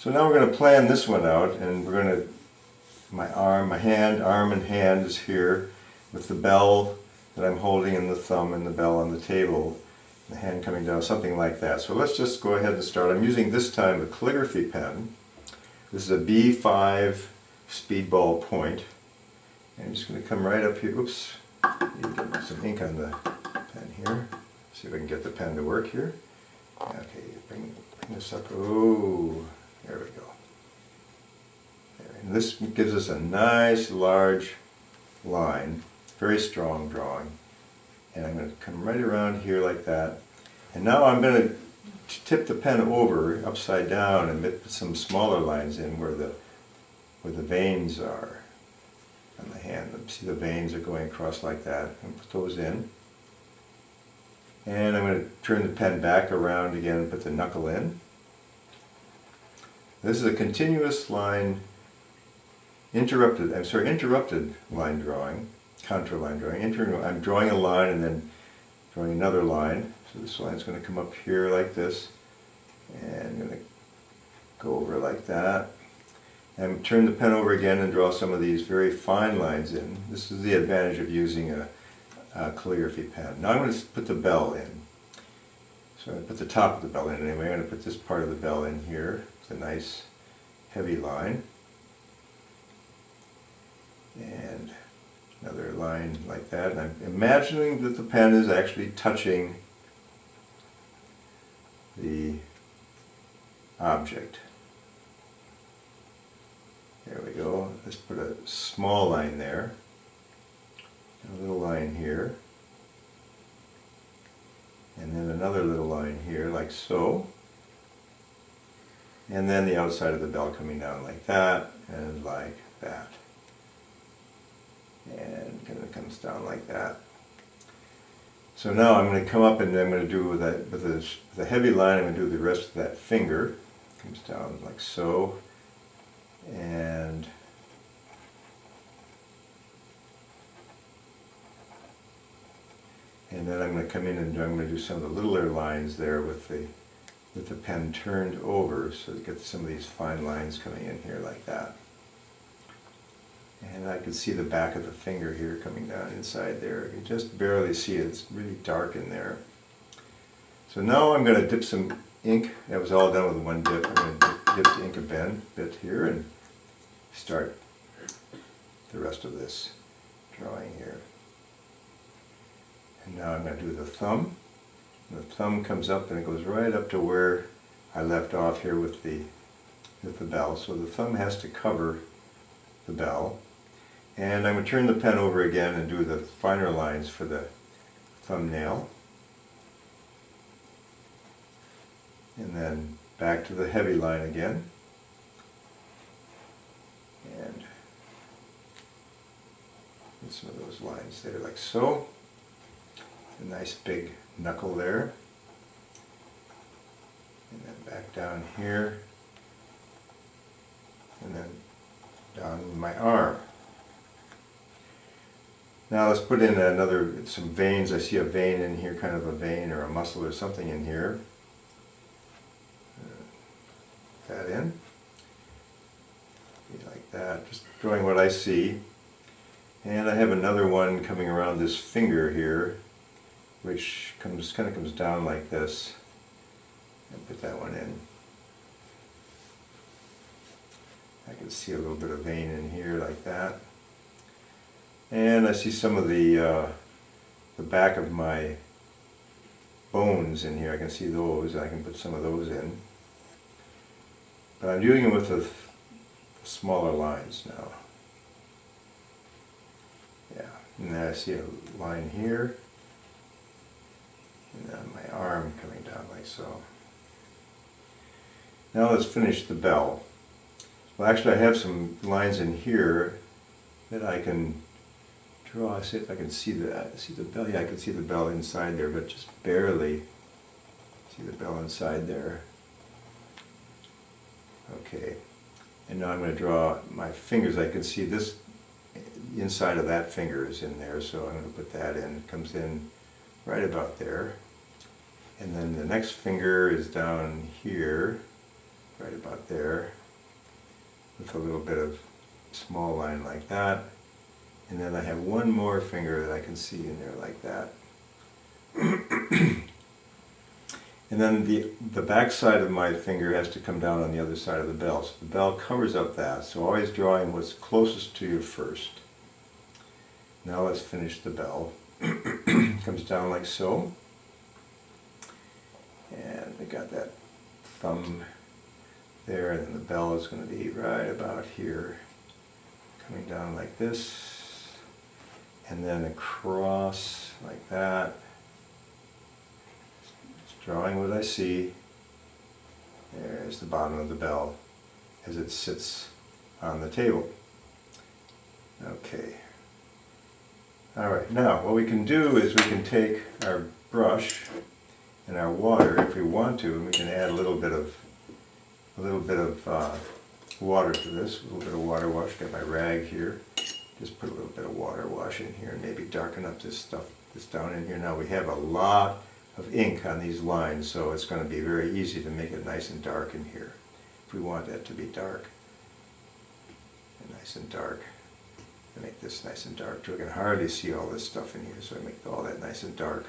So now we're going to plan this one out, and we're going to, arm and hand is here with the bell that I'm holding in the thumb and the bell on the table, the hand coming down, something like that. So let's just go ahead and start. I'm using this time a calligraphy pen. This is a B5 speedball point. And I'm just going to come right up here. Oops, need to get some ink on the pen here. See if I can get the pen to work here. Okay, bring this up. Oh, there we go. There. And this gives us a nice large line, very strong drawing. And I'm going to come right around here like that. And now I'm going to tip the pen over upside down and put some smaller lines in where the veins are on the hand. See, the veins are going across like that. And put those in. And I'm going to turn the pen back around again and put the knuckle in. This is a continuous line, interrupted line drawing, contour line drawing. I'm drawing a line and then drawing another line. So this line's going to come up here like this, and I'm going to go over like that. And turn the pen over again and draw some of these very fine lines in. This is the advantage of using a calligraphy pen. Now I'm going to put the bell in. So I'm going to put the top of the bell in anyway. I'm going to put this part of the bell in here. It's a nice heavy line. And another line like that. And I'm imagining that the pen is actually touching the object. There we go. Let's put a small line there. A little line here. And then another little line here, like so. And then the outside of the bell coming down like that, and like that. And kind of comes down like that. So now I'm going to come up and I'm going to do with the heavy line, I'm going to do the rest of that finger. Comes down like so. And then I'm going to come in and I'm going to do some of the littler lines there with the pen turned over, so to get some of these fine lines coming in here like that. And I can see the back of the finger here coming down inside there. You can just barely see it. It's really dark in there. So now I'm going to dip some ink. That was all done with one dip. I'm going to dip the ink a bit here and start the rest of this drawing here. And now I'm going to do the thumb. And the thumb comes up and it goes right up to where I left off here with the bell. So the thumb has to cover the bell. And I'm going to turn the pen over again and do the finer lines for the thumbnail. And then back to the heavy line again. And some of those lines there like so. A nice big knuckle there. And then back down here. And then down my arm. Now let's put in some veins. I see a vein in here, kind of a vein or a muscle or something in here. That in. Like that, just drawing what I see. And I have another one coming around this finger here, which kind of comes down like this. And put that one in. I can see a little bit of vein in here like that. And I see some of the back of my bones in here. I can see those. I can put some of those in. But I'm doing it with the smaller lines now. Yeah, and then I see a line here. And then my arm coming down like so. Now let's finish the bell. Well, actually I have some lines in here that I can draw. See if I can see the bell. Yeah, I can see the bell inside there, but just barely see the bell inside there. Okay, and now I'm going to draw my fingers. I can see this, the inside of that finger is in there, so I'm going to put that in. It comes in right about there. And then the next finger is down here, right about there, with a little bit of small line like that. And then I have one more finger that I can see in there like that. And then the back side of my finger has to come down on the other side of the bell. So the bell covers up that. So always drawing what's closest to you first. Now let's finish the bell. Comes down like so. And I got that thumb there, and then the bell is going to be right about here. Coming down like this. And then across like that. Drawing what I see. There's the bottom of the bell as it sits on the table. Okay. Alright, now what we can do is we can take our brush and our water if we want to, and we can add a little bit of water to this, a little bit of water wash. Got my rag here. Just put a little bit of water wash in here and maybe darken up this stuff that's down in here. Now we have a lot of ink on these lines, so it's going to be very easy to make it nice and dark in here. If we want that to be dark, and nice and dark, I make this nice and dark too. I can hardly see all this stuff in here, so I make all that nice and dark.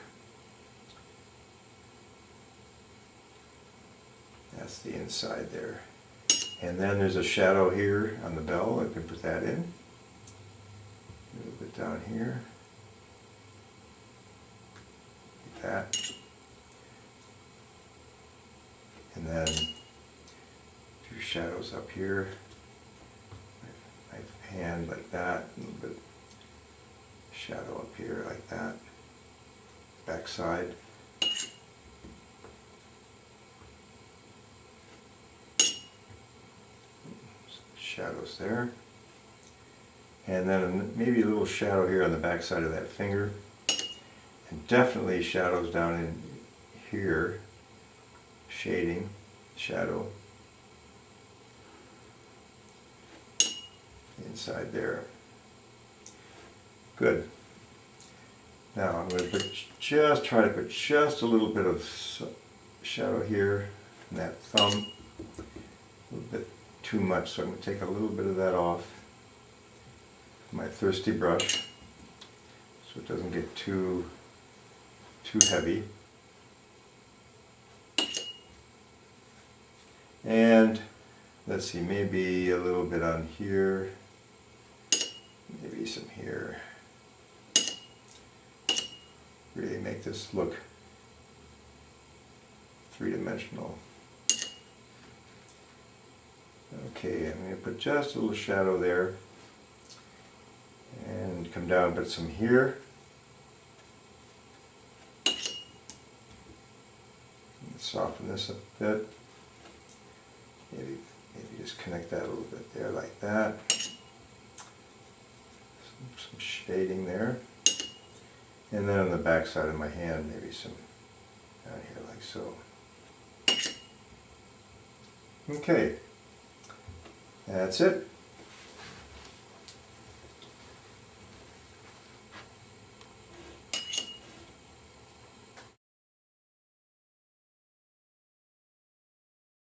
That's the inside there. And then there's a shadow here on the bell. I can put that in. A little bit down here. Like that. And then 2 shadows up here. My hand like that. A little bit shadow up here like that. Back side. Shadows there. And then maybe a little shadow here on the back side of that finger. And definitely shadows down in here. Shading, shadow. Inside there. Good. Now I'm going to try to put just a little bit of shadow here in that thumb. A little bit too much, so I'm going to take a little bit of that off my thirsty brush so it doesn't get too heavy. And let's see, maybe a little bit on here, maybe some here. Really make this look three-dimensional. Okay, I'm going to put just a little shadow there and come down and put some here. Soften this a bit. Maybe just connect that a little bit there like that. Some shading there. And then on the back side of my hand, maybe some down here like so. Okay. That's it.